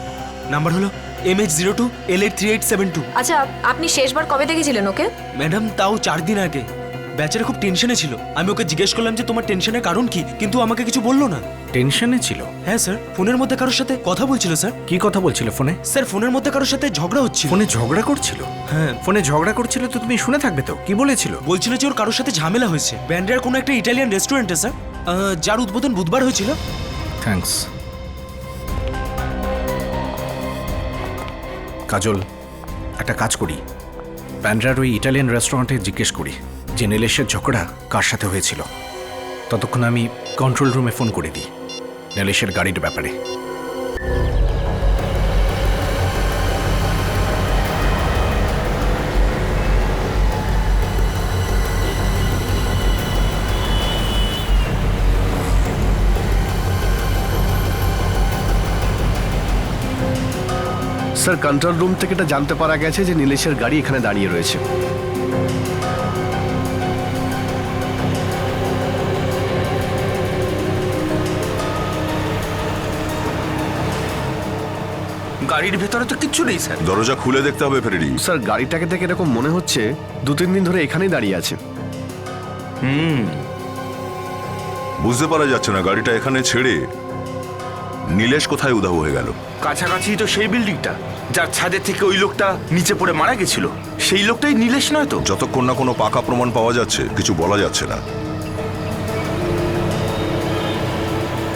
নাম্বার হলো MH02L83872। আচ্ছা, আপনি শেষবার কবে দেখেছিলেন ওকে? ম্যাডাম তাও 4 দিন আগে। বেচারা খুব টেনশনে ছিল। আমি ওকে জিজ্ঞেস করলাম যে তোমার টেনশনের কারণ কি, কিন্তু আমাকে কিছু বললো না। টেনশনে ছিল? হ্যাঁ স্যার, ফোনের মধ্যে কারোর সাথে কথা বলছিল স্যার। কি কথা বলছিল ফোনে? স্যার ফোনের মধ্যে কারোর সাথে ঝগড়া হচ্ছিল। ফোনে ঝগড়া করছিল? হ্যাঁ। ফোনে ঝগড়া করছিল তো তুমি শুনে থাকবে তো। কি বলেছিল? বলছিল যে ওর কারোর সাথে ঝামেলা হয়েছে ব্যান্ড্রার কোনো একটা ইটালিয়ান রেস্টুরেন্টে স্যার, যার উদ্বোধন বুধবার হয়েছিল। থ্যাঙ্কস। কাজল, একটা কাজ করি, ব্যান্ড্রার ওই ইটালিয়ান রেস্টুরেন্টে জিজ্ঞেস করি যে নীলেশের ঝগড়া কার সাথে হয়েছিল। ততক্ষণ আমি কন্ট্রোল রুমে ফোন করে দিই নীলেশের গাড়ির ব্যাপারে। স্যার, কন্ট্রোল রুম থেকে এটা জানতে পারা গেছে যে নীলেশের গাড়ি এখানে দাঁড়িয়ে রয়েছে। গাড়ির ভেতরে তো কিচ্ছু নেই স্যার। দরজা খুলে দেখতে হবে ফ্রেডি। স্যার, গাড়িটাকে দেখে এরকম মনে হচ্ছে 2-3 দিন ধরে এখানেই দাঁড়িয়ে আছে। বুঝতে পারা যাচ্ছে না গাড়িটা এখানে ছেড়ে নীলেশ কোথায় উধাও হয়ে গেল। কাছাকাছি তো সেই বিল্ডিংটা যার ছাদের থেকে ওই লোকটা নিচে পড়ে মারা গেছিল। সেই লোকটাই নীলেশ নয় তো? যতক্ষণ না কোনো পাকা প্রমাণ পাওয়া যাচ্ছে কিছু বলা যাচ্ছে না।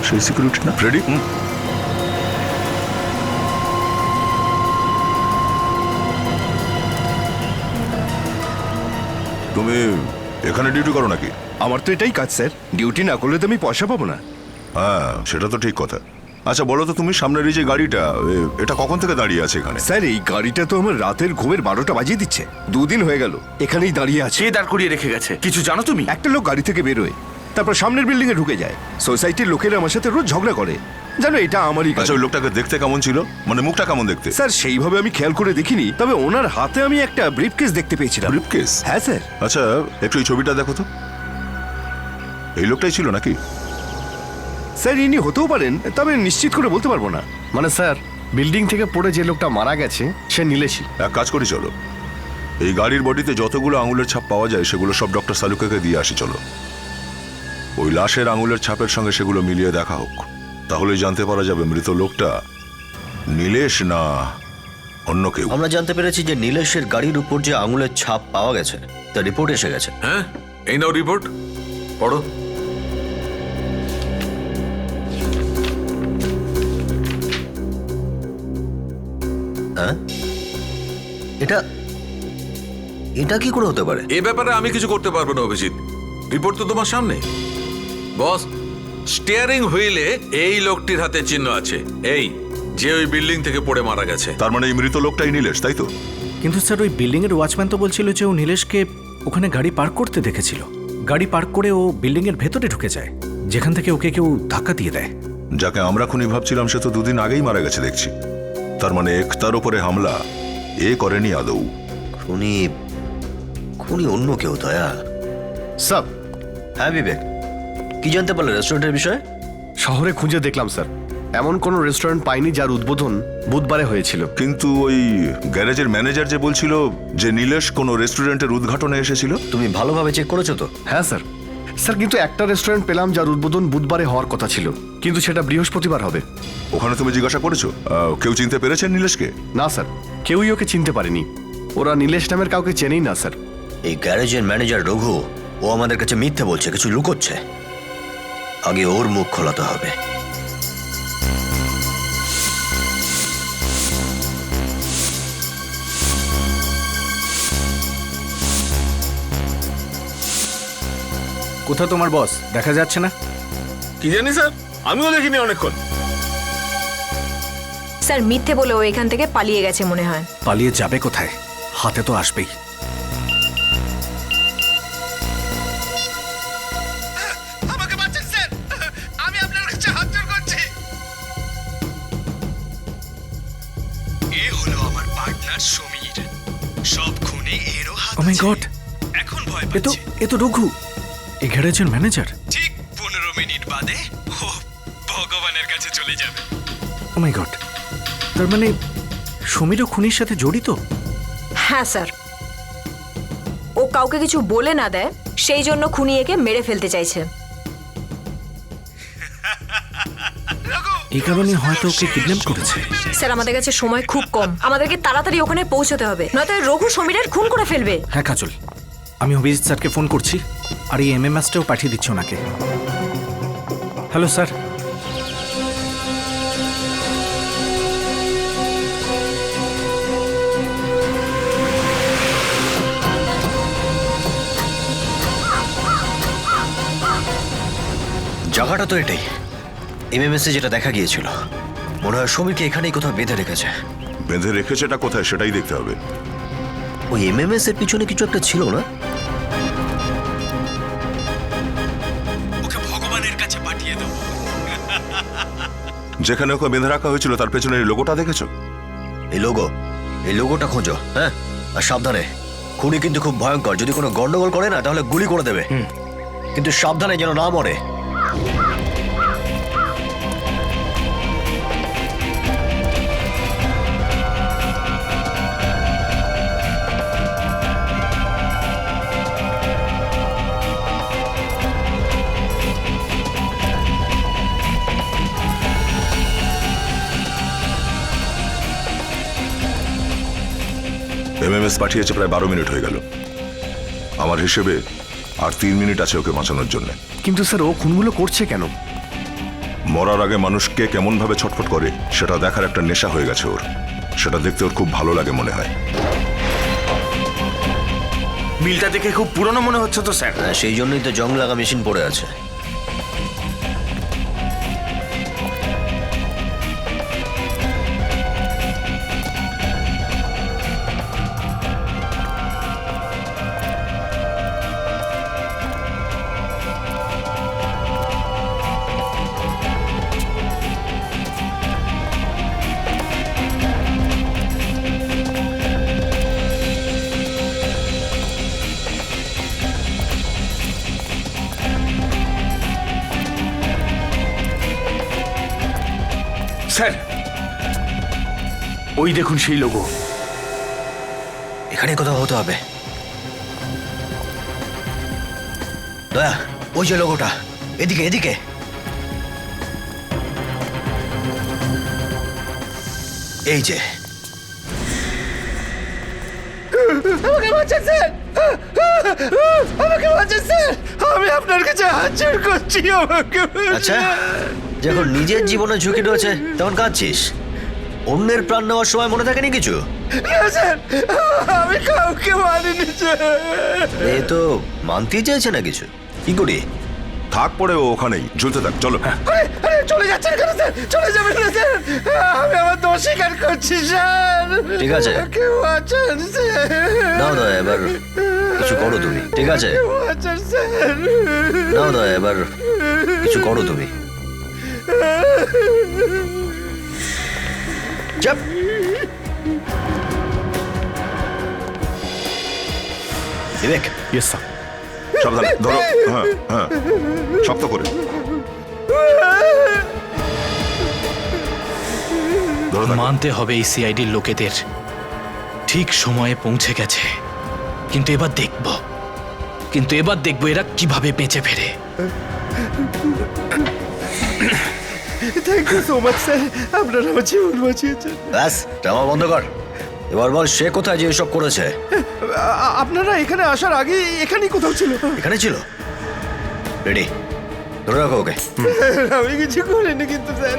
সেই সিকিউরিটি না ফ্রেডি? তুমি এখানে ডিউটি করো নাকি? আমার তো এটাই কাজ স্যার, ডিউটি না করলে তো আমি পয়সা পাবো না। হ্যাঁ, সেটা তো ঠিক কথা। আচ্ছা বলো তো, তুমি সামনের এই যে গাড়িটা, এটা কখন থেকে দাঁড়িয়ে আছে এখানে? স্যার, এই গাড়িটা তো আমার রাতের ঘুমের 12টা বাজিয়ে দিচ্ছে। 2 দিন হয়ে গেল এখানেই দাঁড়িয়ে আছে। কে দাঁড় করিয়ে রেখে গেছে কিছু জানো তুমি? একটা লোক গাড়ি থেকে বেরোয়, তারপর সামনের বিল্ডিং এ ঢুকে যায়। সোসাইটির লোকেরা আমার সাথে রোজ ঝগড়া করে, জানো এটা আমারই কাজ। আচ্ছা, ওই লোকটাকে দেখতে কেমন ছিল? মানে মুখটা কেমন দেখতে? স্যার, সেইভাবে আমি খেয়াল করে দেখিনি, তবে ওনার হাতে আমি একটা ব্রিফকেস দেখতে পেয়েছিলাম। ব্রিফকেস? হ্যাঁ স্যার। আচ্ছা, একটু এই ছবিটা দেখো তো। এই লোকটাই ছিল নাকি? স্যার, ইনি হতেও পারেন, তবে নিশ্চিত করে বলতে পারবো না। মানে স্যার, বিল্ডিং থেকে পড়ে যে লোকটা মারা গেছে সে নীলেশই। এক কাজ করি, চলো এই গাড়ির বডিতে যতগুলো আঙুলের ছাপ পাওয়া যায় সেগুলো সব ডক্টর সালুকাকে দিয়ে আসি। চলো, ওই লাশের আঙুলের ছাপের সঙ্গে সেগুলো মিলিয়ে দেখা হোক, তাহলেই জানতে পারা যাবে মৃত লোকটা নীলেশ না অন্য কেউ। আমরা জানতে পেরেছি যে নীলেশের গাড়ির উপর যে আঙুলের ছাপ পাওয়া গেছে তার রিপোর্ট এসে গেছে। হ্যাঁ, এই নাও রিপোর্ট, পড়ো। হ্যাঁ, এটা এটা কি করে হতে পারে? এ ব্যাপারে আমি কিছু করতে পারবো না অভিজিৎ, রিপোর্ট তো তোমার সামনে। বস, স্টিয়ারিং হুইলে এই লোকটির হাতে চিহ্ন আছে, এই যে ওই বিল্ডিং থেকে পড়ে মারা গেছে। তার মানে এই মৃত লোকটাই নীলেশ, তাই তো? কিন্তু স্যার, ওই বিল্ডিং এর ওয়াচম্যান তো বলছিল যে ও নীলেশকে ওখানে গাড়ি পার্ক করতে দেখেছিল। গাড়ি পার্ক করে ও বিল্ডিং এর ভেতরে ঢুকে যায়, যেখান থেকে ওকে কেউ ধাক্কা দিয়ে দেয়। যাকে আমরা খুনি ভাবছিলাম সে তো 2 দিন আগেই মারা গেছে দেখছি। তার মানে একতার উপরে হামলা এ করেনি আদৌ। খুনি খুনি অন্য কেউ। দয়া স্যার। হ্যাঁ বিবেক, কি জানতে পারলে রেস্টুরেন্টের বিষয়ে? শহরে খুঁজে দেখলাম স্যার, এমন কোনো রেস্টুরেন্ট পাইনি যার উদ্বোধন বুধবারে হয়েছিল। কিন্তু ওই গ্যারেজের ম্যানেজার যে বলছিল যে নীলেশ কোনো রেস্টুরেন্টের উদ্ঘাটনে এসেছিল। তুমি ভালোভাবে চেক করেছো তো? হ্যাঁ স্যার। স্যার, কিন্তু একটা রেস্টুরেন্ট পেলাম যার উদ্বোধন বুধবারে হওয়ার কথা ছিল, কিন্তু সেটা বৃহস্পতিবার হবে। ওখানে তুমি জিজ্ঞাসা করেছো কেউ চিনতে পেরেছেন নীলেশকে? না স্যার, কেউই ওকে চিনতে পারেনি। ওরা নীলেশ নামের কাউকে চেনেই না স্যার। এই গ্যারেজের ম্যানেজার রঘু, ও আমাদের কাছে মিথ্যে বলছে, কিছু লুকোচ্ছে। আগে ওর মুখ খোলাতে হবে। কোথাও তোমার বস দেখা যাচ্ছে না? কি জানি স্যার, আমিও দেখিনি অনেকক্ষণ। স্যার, মিথ্যে বলে ও এখান থেকে পালিয়ে গেছে মনে হয়। পালিয়ে যাবে কোথায়? হাতে তো আসবেই। হলো আমার পার্টনার সমীর। সব খুনে এরও হাত ও মাই গড, এখন ভয় এ তো রঘু, এই গ্যারেজের ম্যানেজার। ঠিক 15 মিনিট বাদে ও ভগবানের কাছে চলে যাবে। ও মাই গড, তার মানে সমীরও খুনির সাথে জড়িত? হ্যাঁ স্যার, ও কাউকে কিছু বলে না দেয়, সেই জন্য খুনি একে মেরে ফেলতে চাইছে। এই কারণে হয়তো ওকে কিডন্যাপ করেছে। স্যার আমাদের কাছে সময় খুব কম, আমাদেরকে তাড়াতাড়ি ওখানে পৌঁছতে হবে, নয়তো রঘু সমীরের খুন করে ফেলবে। হ্যাঁ কাজল, আমি অভিজিৎ স্যারকে ফোন করছি আর এই এমএমএসটাও পাঠিয়ে দিচ্ছি ওনাকে। Hello sir. জায়গাটা তো এটাই, এমএমএসে যেটা দেখা গিয়েছিল। মনে হয় সমীরকে এখানেই কোথাও বেঁধে রেখেছে। বেঁধে রেখেছে এটা কোথায় সেটাই দেখতে হবে। ওই এমএমএস এর পিছনে কিছু একটা ছিল না? ওকে ভগবানের কাছে পাঠিয়ে দাও। যেখানে ওকে বেঁধে রাখা হয়েছিল তার পেছনে এই লোগোটা দেখেছো? এই লোগোটা খোঁজো, হ্যাঁ? আর সাবধানে, খুনি কিন্তু খুব ভয়ঙ্কর। যদি কোনো গন্ডগোল করে না তাহলে গুলি করে দেবে, কিন্তু সাবধানে যেন না মরে। এমএমএস পাঠিয়েছে প্রায় 12 মিনিট হয়ে গেল। আমার হিসেবে আর 3 মিনিট আছে ওকে বাঁচানোর জন্য। কিন্তু স্যার ও খুনগুলো করছে কেন? মরার আগে মানুষকে কেমন ভাবে ছটফট করে সেটা দেখার একটা নেশা হয়ে গেছে ওর। সেটা দেখতে ওর খুব ভালো লাগে মনে হয়। মিলটা দেখে খুব পুরনো মনে হচ্ছে তো স্যার। সেই জন্যই তো জং লাগা মেশিন পড়ে আছে। স্যার ওই দেখুন সেই লোগো। এখানে কোথাও হতে হবে। দয়া, ওই যে লোগোটা, এদিকে এদিকে। এই যে। আমাকে বাঁচান স্যার, আমাকে বাঁচান স্যার, আমি আপনার কাছে হাত জোড় করছি, আমাকে আচ্ছা, যখন নিজের জীবনে ঝুঁকি রয়েছে তখন কাঁদছিস? অন্যের প্রাণ নেওয়ার সময় মনে থাকেনি কিছু? না স্যার, আমি কাউকে মারিনি স্যার। এ তো মানতেই চাইছে না কিছু, কি করি? থাক পড়ে ও ওখানেই ঝুলতে থাক, চলো। আরে চলে যাচ্ছেন কেন স্যার? চলে যাবেন না স্যার, আমি আমার দোষ স্বীকার করছি স্যার। ঠিক আছে, আমাকে বাঁচান স্যার। নাও দয়া, এবার কিছু করো তুমি, ঠিক আছে? বাঁচান স্যার। নাও দয়া, এবার কিছু করো তুমি। চাপ। বিবেক। Yes sir. সাবধানে ধরো, হ্যাঁ হ্যাঁ, শক্ত করে মানতে হবে এই সিআইডির লোকেদের ঠিক সময়ে পৌঁছে গেছে। কিন্তু এবার দেখবো এরা কিভাবে বেঁচে ফেরে। Thank you so much sir, আপনারা আমার জীবন বাঁচিয়েছেন। ব্যাস, ড্রামা বন্ধ কর। এবার বল সে কোথায় যে এসব করেছে? আপনারা এখানে আসার আগে এখানেই কোথাও ছিল। এখানে ছিল? রেডি, ধরে রাখো ওকে। আমি কিছু করিনি কিন্তু স্যার।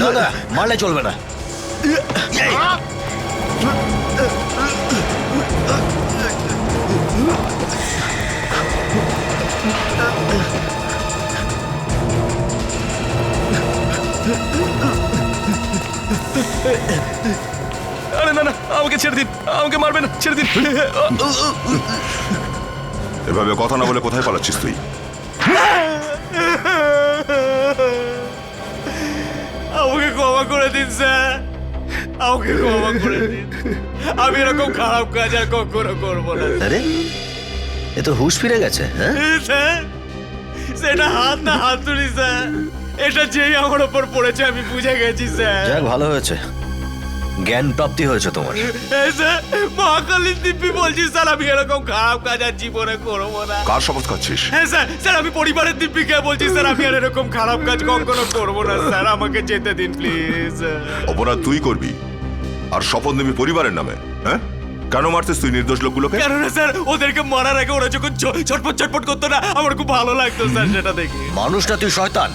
না না, মারলে চলবে না। আরে না না, আমাকে ছেড়ে দিন, আমাকে মারবেন না, ছেড়ে দিন। এভাবে কথা না বলে কোথায় পালাচ্ছিস তুই? আমাকে ক্ষমা করে দিন স্যার, আমাকে ক্ষমা করে দিন। আমি এরকম খারাপ কাজ আর কখনো করবো না আরে এ তো হুঁশ ফিরে গেছে। হ্যাঁ স্যার। সেটা হাত না হাতুড়ি স্যার, এটা যেই আমার ওপর পড়েছে আমি বুঝে গেছি স্যার। যাক, ভালো হয়েছে, জ্ঞান প্রাপ্তি হয়েছে তোমার। স্যার মহাকালীর দিব্যি বলছি স্যার, আমি এরকম খারাপ কাজ আর জীবনে করবো না। কার শপথ খাচ্ছিস? হ্যাঁ স্যার, স্যার আমি পরিবারের দিব্যিকে বলছি স্যার, আমি আর এরকম খারাপ কাজ কখনো করবো না স্যার, আমাকে যেতে দিন প্লিজ। অপরাধ তুই করবি আর শপথ নিবি পরিবারের নামে? হ্যাঁ, কেন মারতিস তুই নির্দোষ লোকগুলোকে? কেননা স্যার ওদেরকে মারার আগে ওরা যখন ছটপট ছটপট করতো না, আমার খুব ভালো লাগতো স্যার সেটা দেখে। মানুষটা তুই শয়তান,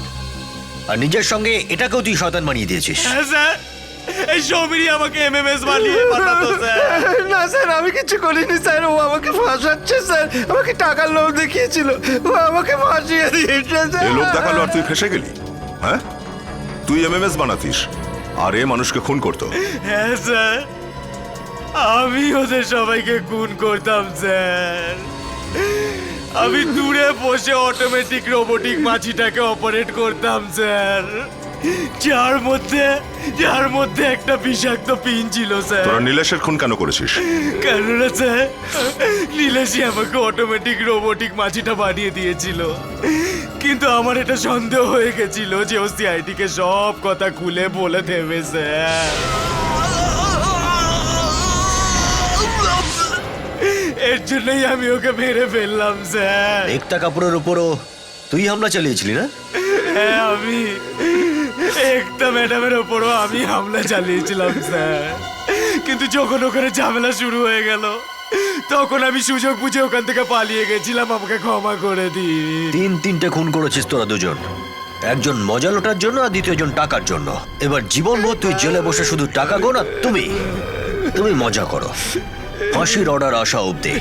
আর নিজের সঙ্গে এটাকেও তুই শয়তান বানিয়ে দিয়েছিস। হ্যাঁ স্যার, এই সৌমিরি আমাকে এমএমএস বানিয়ে পাঠাতো স্যার। না স্যার, আমি কিছু করিনি স্যার, ও আমাকে ফাঁসাচ্ছে স্যার, আমাকে টাকার লোভ দেখিয়েছিল, ও আমাকে ফাঁসিয়ে দিয়েছে স্যার। এ লোক দেখালো আর তুই ফেসে গেলি? হ্যাঁ, তুই এমএমএস বানাতিস আর এ মানুষকে খুন করতো। হ্যাঁ স্যার, আমি ওদের সবাইকে খুন করতাম স্যার। আমি দূরে বসে অটোমেটিক রোবোটিক মাছিটাকে অপারেট করতাম স্যার, যার মধ্যে একটা বিষাক্ত পিন ছিল স্যার। তোরা নীলেশের খুন কেন করেছিস? কেননা স্যার নীলেশই আমাকে অটোমেটিক রোবোটিক মাছিটা বানিয়ে দিয়েছিল, কিন্তু আমার এটা সন্দেহ হয়ে গেছিল যে ও সিআইটিকে সব কথা খুলে বলে দেবে স্যার। এর জন্যই আমি ওকে মেরে ফেললাম স্যার। একতা কাপুরের উপরও তুই হামলা চালিয়েছিলি না? হ্যাঁ, আমি একতা ম্যাডামের ওপরও আমি হামলা চালিয়েছিলাম স্যার, কিন্তু যখন ওখানে ঝামেলা শুরু হয়ে গেল তখন আমি সুযোগ বুঝে ওখান থেকে পালিয়ে গেছিলাম, আমাকে ক্ষমা করে দিন। তিনটে খুন করেছিস তোরা দুজন, একজন মজা লোটার জন্য আর দ্বিতীয়জন টাকার জন্য। এবার জীবনভর তুই জেলে বসে শুধু টাকা গোনা, তুমি মজা করো, ফাঁসির অর্ডার আসা অবধি।